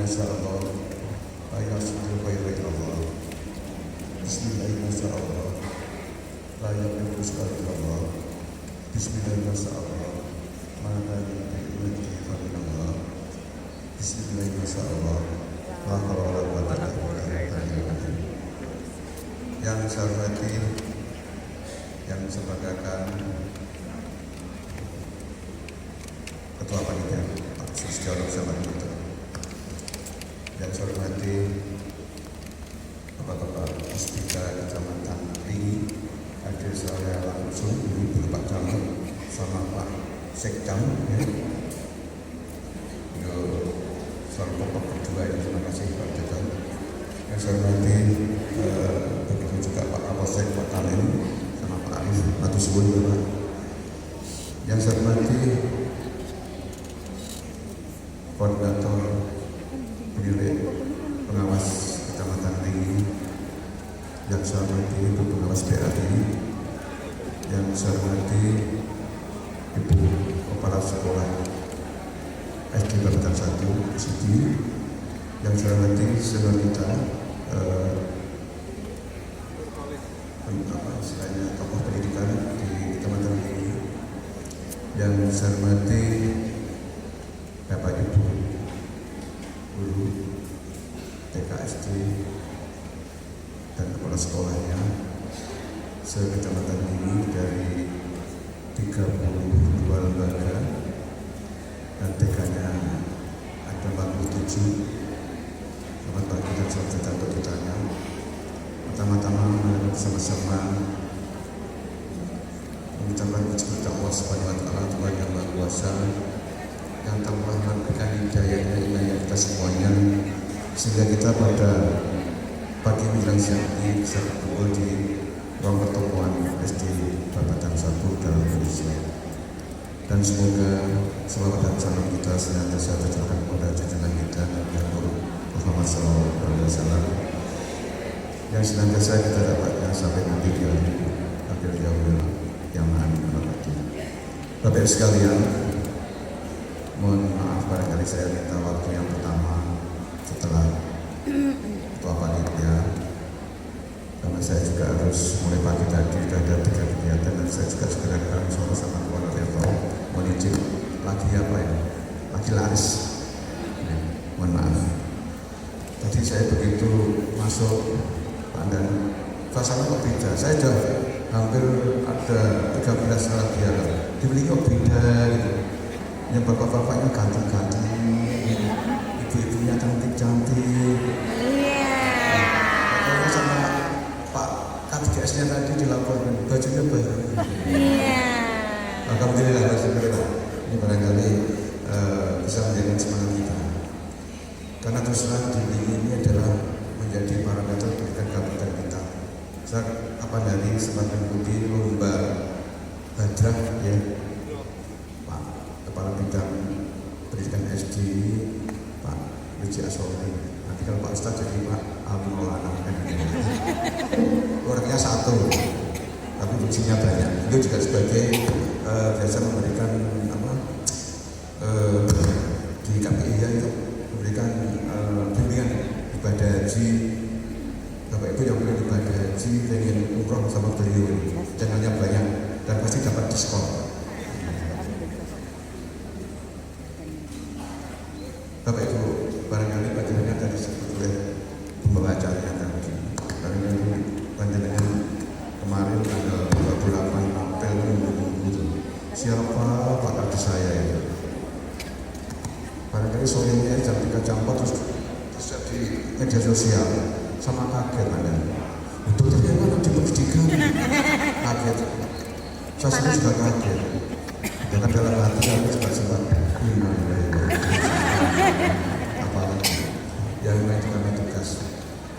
masyaallah. La yasbiru khairu ilallah. Bismillah masyaallah. La yamliku ilallah. Bismillah masyaallah. Maka yamliku ilallah. Bismillah masyaallah. La haula wala quwwata illa billah. Yang saya hormati, yang saya banggakan, Ketua Panitia Pak Susjono Zaman itu, yang saya hormati Bapak-Bapak Puspita Kecamatan Tinggi, hadir saya langsung Ibu Pak Camat sama Pak Sekcam, ya. Soal pokok kedua, ya, terima kasih Pak Sekcam. Yang saya hormati begitu juga Pak Kapolsek Pak Kalim sama Pak Arif Matur Suwun, Bapak. Yang saya hormati Koordinator Pemilik Pengawas Kecamatan Tinggi, yang saya hormati Ibu Pengawas PAI, yang saya hormati Ibu Kepala Sekolah SD Babatan 1 Sidi, yang saya hormati seluruh kita istilahnya tokoh pendidikan di Kecamatan Tinggi, yang saya hormati Bapak Ibu guru TK SD dan kepala sekolahnya se-Kecamatan Tinggi dari 32 lembaga dan TK-nya ada 47. Selamat pagi dan selamat datang ke kitanya. Pertama-tama bersama-sama mengucapkan puji kepada Allah Subhanahu wa Ta'ala, Tuhan yang Maha Kuasa, yang telah memberikan hidayahnya inayah kita semuanya, sehingga kita pada pagi menjelang siang ini bisa berkumpul di ruang pertemuan SD Babatan 1 dalam Indonesia. Dan semoga selawat dan salam kita senantiasa tercurahkan kepada junjungan kita Nabi Muhammad SAW, yang senantiasa kita dapatkan sampai nanti di akhir yaumil kiamat. Bapak Ibu sekalian, mohon maaf barangkali saya minta waktu yang pertama setelah Ketua Panitia, karena saya juga harus mulai pagi tadi sudah ada 3 kegiatan dan saya juga segera akan sama-sama keluar Reto. Mohon izin, lagi apa ya? Lagi laris. Ya, mohon maaf. Tadi saya begitu masuk dan suasana kok beda. Saya sudah hampir ada 13 lagi ya. Dibeli kok beda gitu. Yang bapak-bapaknya ganteng-ganteng, ibu-ibunya cantik-cantik. Pokoknya sama Pak KTGS-nya tadi dilaporkan bajunya baru. Alhamdulillah, ini barangkali bisa menjadi semangat kita. Karena terus terang ini adalah menjadi parameter pendidikan kabupaten kita. Saya dari sempat mengikuti lomba Badrah, ya, Pak Kepala Bidang Pendidikan SD Pak Wiji Aswari. Nanti kalau Pak Ustadz jadi Pak Alvin Maulana, orangnya satu tapi fungsinya banyak. Itu juga sebagai biasa memberikan di KPI ya, itu memberikan bimbingan ibadah haji. Bapak Ibu yang boleh ibadah haji ingin umroh sama beliau, channelnya banyak dan pasti dapat diskon. Bapak Ibu, barangkali panjenengan tadi disebut oleh pembawa acaranya tadi. Barangkali panjenengan kemarin tanggal 28 April itu siapa Pak Kadi saya itu. Barangkali sorenya jam 3 jam 4 terus di media sosial sama kaget Anda. Itu ternyata di pendidikan kaget. Saya sendiri juga kaget. Dengan dalam hati aku juga sempat apalagi yang lain juga tugas.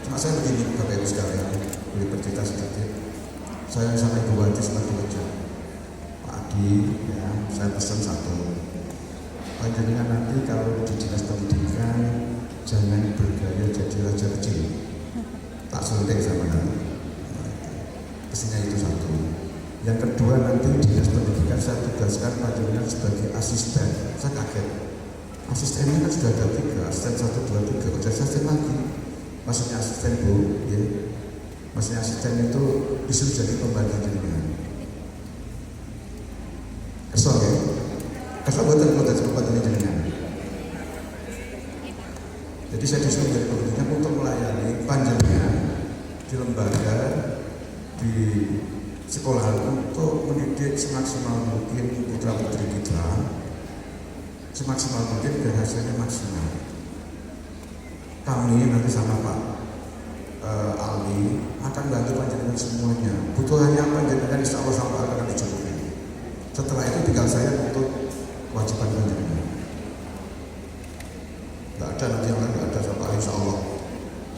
Cuma saya begini Bapak Ibu sekalian, boleh bercerita sedikit. Saya sama Ibu Wati sempat bekerja. Pak Adi, ya, saya pesan satu. Panjenengan nanti kalau di dinas pendidikan jangan bergaya jadi raja kecil. Tak suntik sama nanti. Pesannya itu satu. Yang kedua, nanti dinas pendidikan saya tugaskan panjenengan sebagai asisten. Saya kaget. Asistennya kan sudah ada 3, asisten 1, 2, 3, kok jadi asisten lagi? Maksudnya asisten Bu, ya. Maksudnya asisten itu disuruh jadi pembantu jenengan. Kesel ya? Kesel buatan pembantu jenengan. Jadi saya disuruh menjadi pembantunya untuk melayani panjenengan di lembaga, di sekolah untuk mendidik semaksimal mungkin putra putri kita, semaksimal mungkin dan hasilnya maksimal. Kami nanti sama Pak Ali akan bantu panjenengan semuanya. Butuhannya panjenengan insya Allah sama akan dicukupi. Setelah itu tinggal saya untuk kewajiban panjenengan. Tidak ada nanti yang lain, tidak ada sama Ali insya Allah.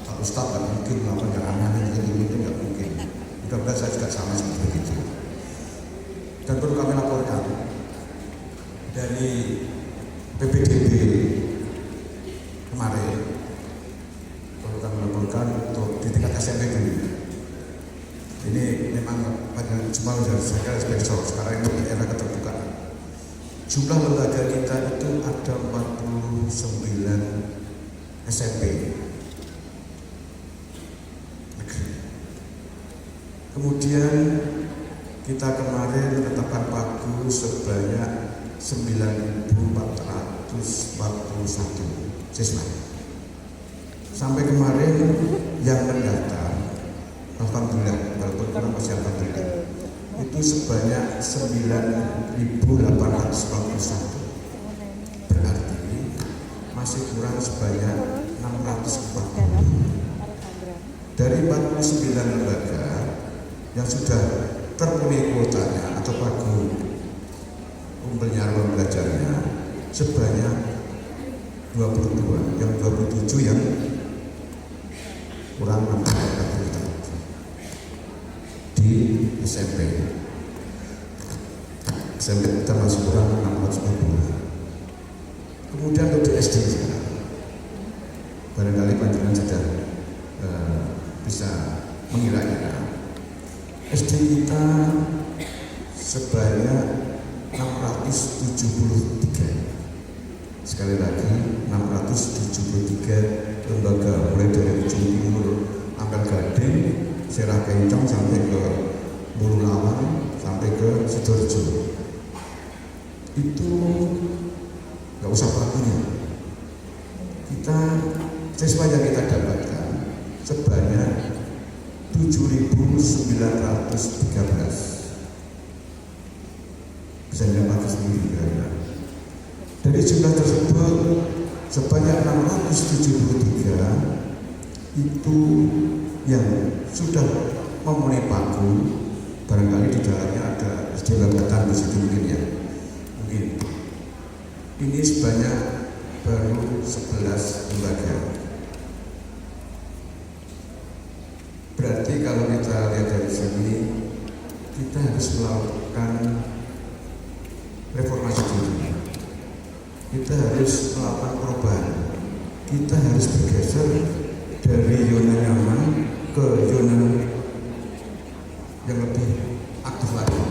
Pak Ustadz tidak mungkin melakukan yang aneh ini tidak mungkin. Mudah-mudahan saya juga sama seperti itu. Dan perlu kami laporkan dari PPDB kemarin, perlu kami laporkan untuk di tingkat SMP dulu. Ini memang pada cuma saya kira besok sekarang itu era keterbukaan. Jumlah lembaga kita itu ada 49 SMP. Kemudian kita kemarin menetapkan pagu sebanyak 9.441 siswa. Sampai kemarin yang mendaftar, alhamdulillah, walaupun kurang masih alhamdulillah, itu sebanyak 9.841. Berarti masih kurang sebanyak 640. Dari 49 lembaga yang sudah terpenuhi kuotanya atau pagu kumpulnya ruang belajarnya sebanyak 22, yang 27 yang kurang 640 di SMP. SMP kita masih kurang 640. Kemudian untuk SD sekarang, barangkali panjenengan sudah bisa mengira-ngira. SD kita sebanyak 673. Sekali lagi 673 lembaga, mulai dari ujung timur Ampel Gading, Serah Kencong sampai ke Bulu Lawang sampai ke Sidoarjo. Itu nggak usah pakunya. Kita siswa yang kita dapatkan sebanyak 7.913. Bisa dapat sendiri ya. Dari jumlah tersebut sebanyak 673 itu yang sudah memenuhi pagu. Barangkali di dalamnya ada SD Lambatan di situ mungkin ya. Mungkin ini sebanyak baru 11 lembaga. Berarti kalau kita lihat dari sini, kita harus melakukan reformasi diri. Kita harus melakukan perubahan. Kita harus bergeser dari zona nyaman ke zona yang lebih aktif lagi.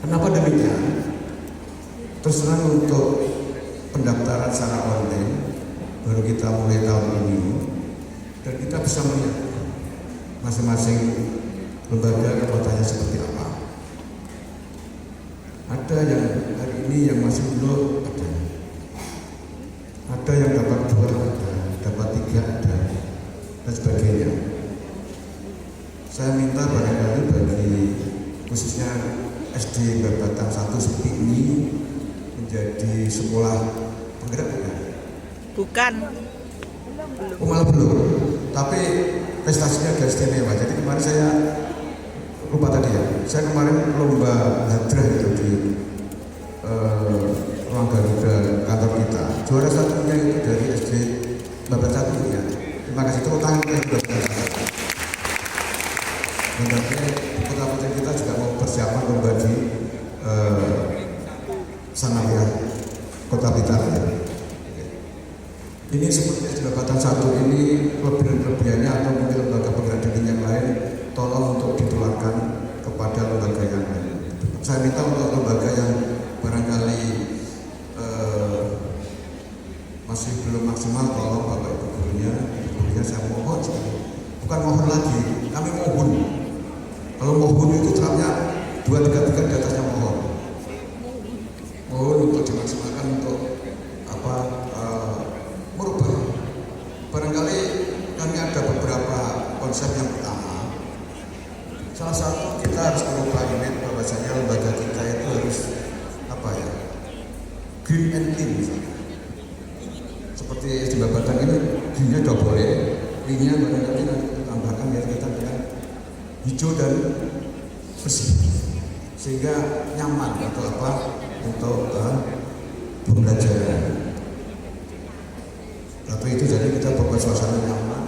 Kenapa demikian? Terus terang untuk pendaftaran secara online baru kita mulai tahun ini, dan kita bisa melihat masing-masing lembaga kekuatannya seperti apa. Ada yang hari ini yang masih belum ada. Ada yang dapat 2 ada, dapat 3 ada, dan sebagainya. Saya minta barangkali bagi khususnya SD Babatan 1 seperti ini menjadi sekolah penggerak bukan? Bukan. Oh, malah belum. Tapi prestasinya agak istimewa. Jadi kemarin saya lupa tadi ya. Saya kemarin lomba hadrah itu di ruang Garuda kantor kita. Juara satunya itu dari SD Babatan 1 ya. Terima kasih, tepuk tangan yang berbahagia. Dan nanti putra-putri kita juga mau persiapan lomba di Sanawiyah Kota Blitar ya. Ini seperti Jabatan 1 ini kelebihannya atau mungkin lembaga penggerak diri yang lain tolong untuk ditularkan kepada lembaga yang lain. Saya minta untuk lembaga yang barangkali masih belum maksimal, tolong Bapak Ibu gurunya saya mohon sekali. Bukan mohon lagi, kami mohon. Kalau mohon itu terapnya 2-3 di atasnya mohon. Mohon untuk dimaksimalkan untuk merubah. Barangkali kami ada beberapa konsep. Yang pertama, salah satu kita harus merubah image bahwasanya lembaga kita itu harus green and clean. Seperti di Babatan ini greennya udah boleh, cleannya barangkali nanti tambahkan biar kita dengan hijau dan bersih, sehingga nyaman atau untuk pembelajaran. Tapi itu jadi kita buat suasana nyaman,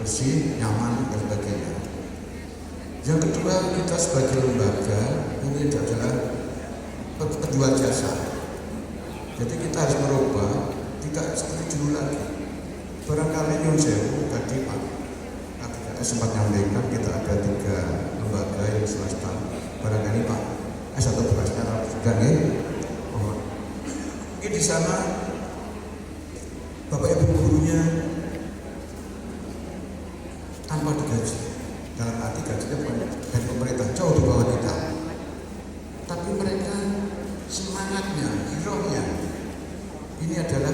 bersih, nyaman dan sebagainya. Yang kedua, kita sebagai lembaga ini adalah penjual jasa. Jadi kita harus merubah, tidak seperti dulu lagi. Barangkali Nyun Sewu tadi Pak Kapten sempat nyampaikan kita ada 3 lembaga yang swasta. Barangkali Pak S1 Bekas juga nih. Ini di sana Bapak Ibu gurunya tanpa digaji. Dalam arti gajinya bukan dari pemerintah, jauh di bawah kita. Tapi mereka semangatnya, girohnya ini adalah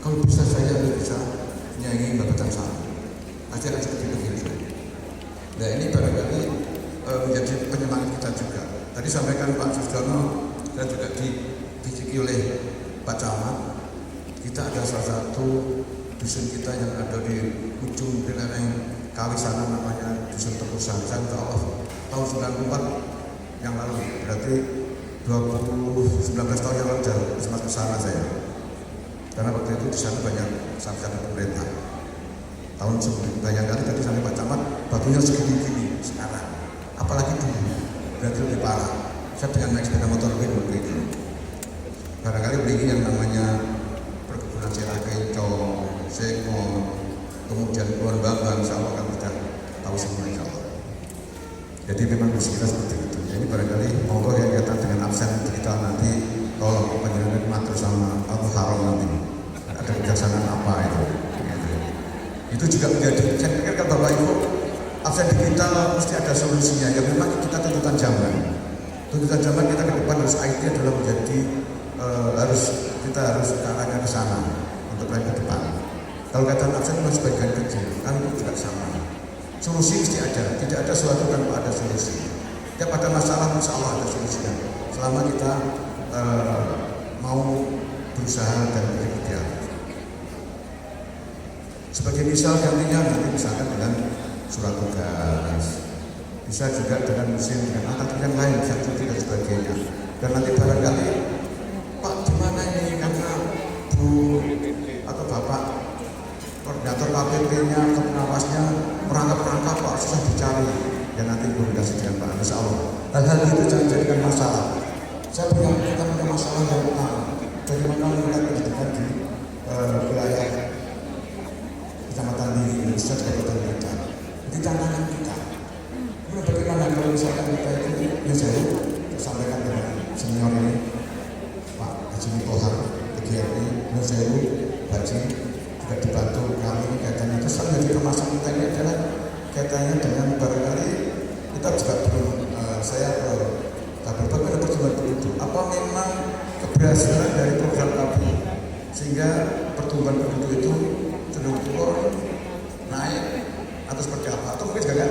kalau bisa saya bisa menyaingi Babatan sama. Pasti akan seperti itu. Nah ini barangkali menjadi penyemangat kita juga. Tadi sampaikan Pak Susdono dan juga dibisiki oleh Pak Camat. Kita ada salah satu dusun kita yang ada di ujung lereng Kawi sana, namanya Dusun Tepusan. Saya minta Allah tahun 94 yang lalu, berarti 19 tahun yang lalu sempat ke sana saya. Karena waktu itu di sana banyak sampai pemerintah. Tahun sebelum bayangkan tadi sampai Pak Camat batunya segini-gini sekarang. Apalagi dulu, berarti lebih parah. Saya dengan naik sepeda motor waktu itu. Barangkali beli yang namanya perkebunan Sela Kencong, Sengon, kemudian Kulon Bambang, insya Allah akan kita tahu semua insya Allah. Jadi memang kita seperti itu. Jadi barangkali monggo yang kaitan dengan absen digital nanti tolong penjelasan matur sama Al Haram nanti ada kebijaksanaan apa itu. Itu juga menjadi, saya pikir kan Bapak Ibu, absen digital mesti ada solusinya. Ya memang kita tuntutan zaman. Tuntutan zaman kita ke depan harus IT adalah menjadi kita harus ke arahnya ke sana untuk ke depan. Kalau kata absen masih sebagian kecil, kan itu juga sama. Solusi mesti ada, tidak ada sesuatu tanpa ada solusi. Tiap ada masalah, insya Allah ada solusinya. Selama kita mau berusaha dan bekerja. Sebagai misal nantinya nanti misalkan dengan surat tugas, bisa juga dengan musim, dengan angkat yang lain, bisa cuti dan sebagainya. Dan nanti barangkali Pak di mana ini karena Bu atau Bapak koordinator KPP-nya atau pengawasnya merangkap-rangkap Pak susah dicari. Dan nanti komunikasi dengan Pak, insya Allah. Hal-hal itu jangan jadikan masalah. Kita punya masalah yang utama. Bagaimana melihat pendidikan di wilayah Kecamatan di Indonesia dan Kabupaten Medan. Itu tantangan kita. Kemudian bagaimana kalau misalkan kita itu yang saya sampaikan dengan senior ini Pak Haji Kohar, PGRI, yang saya Haji juga dibantu kami kaitannya. Terus menjadi permasalahan kita ini adalah kaitannya dengan barangkali kita juga belum bagaimana pertumbuhan itu. Apa memang keberhasilan dari program kami sehingga pertumbuhan penduduk itu cenderung turun, naik atau seperti apa? Atau mungkin juga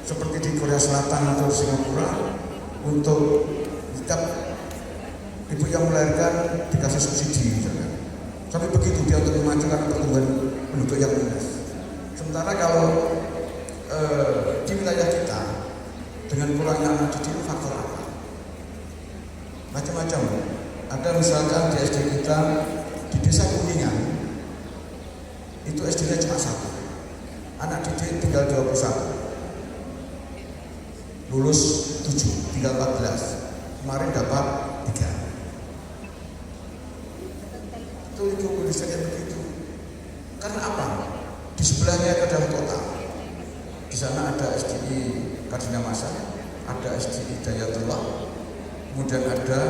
seperti di Korea Selatan atau Singapura untuk setiap ibu yang melahirkan dikasih subsidi misalnya. Tapi begitu dia untuk memajukan pertumbuhan penduduk yang luas. Sementara kalau di wilayah kita dengan kurangnya anak didik itu faktor apa? Macam-macam. Ada misalkan di SD kita di desa Kuningan itu SD-nya cuma 1, anak didik tinggal 21, lulus 7, tinggal 14, kemarin dapat 3. Itu kondisinya begitu. Karena apa? Di sebelahnya ada kota. Di sana ada SDI Kardina Masa, ada SDI Dayatullah, kemudian ada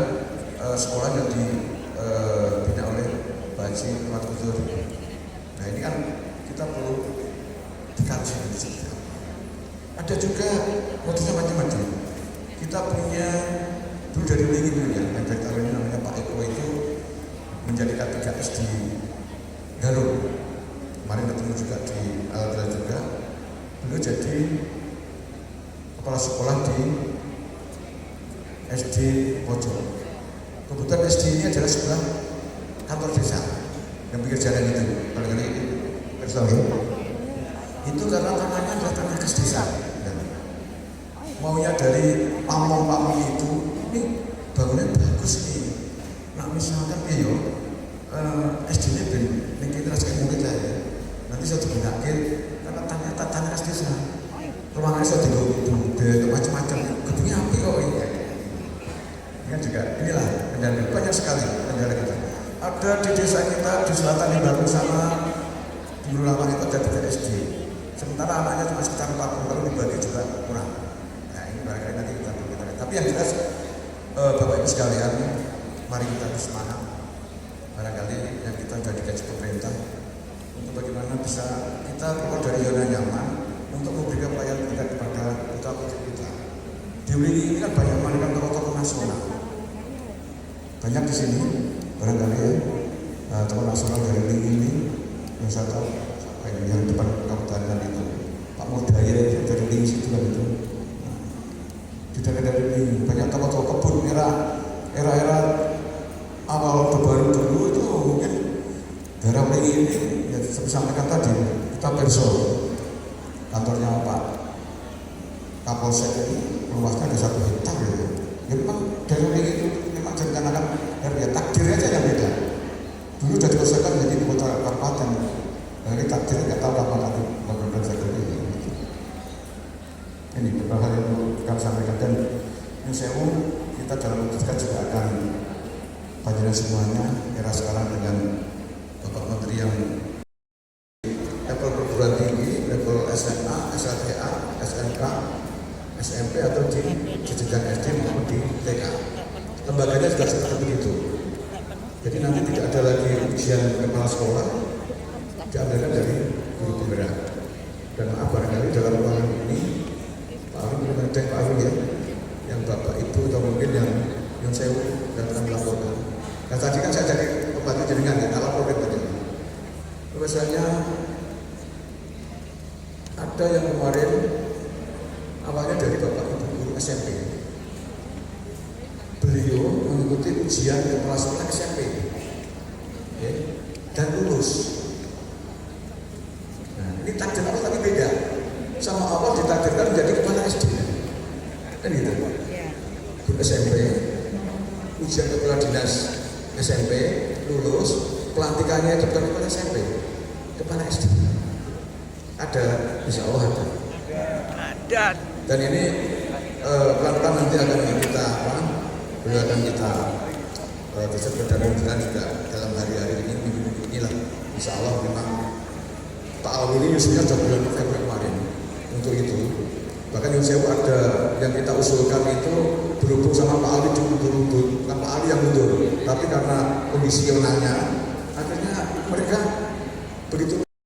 sekolah yang dibina oleh Bapak Haji Muhammad Ghazur. Nah ini kan kita perlu dikaji di sini. Ada juga motifnya macam-macam. Kita punya dulu dari Lingi dulu ya, yang dari tahun ini namanya Pak Eko itu menjadi K3S di Garut. Kemarin ketemu juga di Al-Adra juga. Beliau jadi kepala sekolah di SD Pojok. Kebetulan SD ini adalah sebelah kantor desa yang pinggir jalan itu. Kalau kali personil itu karena tanahnya adalah tanah kas desa. Maunya dari pamong-pamong itu, ini bangunan bagus nih. Nah misalkan ya, SD-nya ben kita rasanya murid lah ya. Nanti saya digunakan karena tanah kas desa. Ruangannya saya dibuat macam-macam. Gedungnya api kok ini. Ini juga inilah kendala banyak sekali kendala kita. Ada di desa kita di selatan di Bandung sana di Lawang itu ada 3 SD. Sementara anaknya cuma sekitar 40, kalau dibagi juga kurang. Nah ini barangkali nanti kita. Tapi yang jelas Bapak Ibu sekalian, mari kita bersemangat. Barangkali yang kita sudah dikaji pemerintah untuk bagaimana bisa kita keluar dari zona nyaman untuk memberikan pelayanan kita kepada putra-putri kita. Di Wingi ini kan banyak menekan tokoh-tokoh nasional. Banyak di sini barangkali ya tokoh nasional dari Wingi ini yang saya tahu yang depan kabupaten itu Pak Murdaya itu dari Wingi situ kan itu. Di dari Wingi banyak tokoh-tokoh kebun era awal baru dulu itu mungkin daerah Wingi ini ya saya sampaikan tadi kita perso kantornya Pak Kapolsek ini luasnya ada 1 hektar gitu. Ya memang daerah Wingi itu memang direncanakan ya takdirnya aja yang beda. Dulu sudah diselesaikan menjadi kota kabupaten. Dari takdirnya nggak tahu kapan nanti benar-benar sekali gitu. Ini beberapa hal yang kami sampaikan dan yang saya kita dalam memutuskan juga akan panjenengan semuanya era sekarang dengan Bapak Menteri yang level perguruan tinggi, level SMA, SLTA, SMK, SMP atau di jenjang SD maupun di TK. Lembaganya juga seperti itu. Jadi nanti tidak ada lagi ujian kepala sekolah, diambilkan dari guru penggerak. Dan maaf barangkali dalam ruangan ini Pak Arun belum ngecek Pak Arun ya, yang Bapak Ibu atau mungkin yang saya datang melaporkan. Nah tadi kan saya jadi pembantu jaringan ya, tak laporin tadi. Biasanya ada yang kemarin awalnya dari Bapak Ibu guru SMP. Beliau mengikuti ujian kepala sekolah SMP ya, dan lulus. Nah, ini takdir apa tapi beda. Sama awal ditakdirkan menjadi kepala SD. Kan gitu. Guru SMP, ujian kepala dinas SMP, lulus, pelantikannya itu bukan kepala SMP, kepala SD. Ada, insya Allah ada. Ada. Dan ini pelan-pelan nanti akan kita beliau akan kita mudah-mudahan juga dalam hari-hari ini minggu-minggu inilah insya Allah memang Pak Alwi ini usulnya sudah bulan November kemarin untuk itu. Bahkan yang saya ada yang kita usulkan itu berhubung sama Pak Alwi bukan Pak Alwi yang mundur, tapi karena kondisi yonanya akhirnya mereka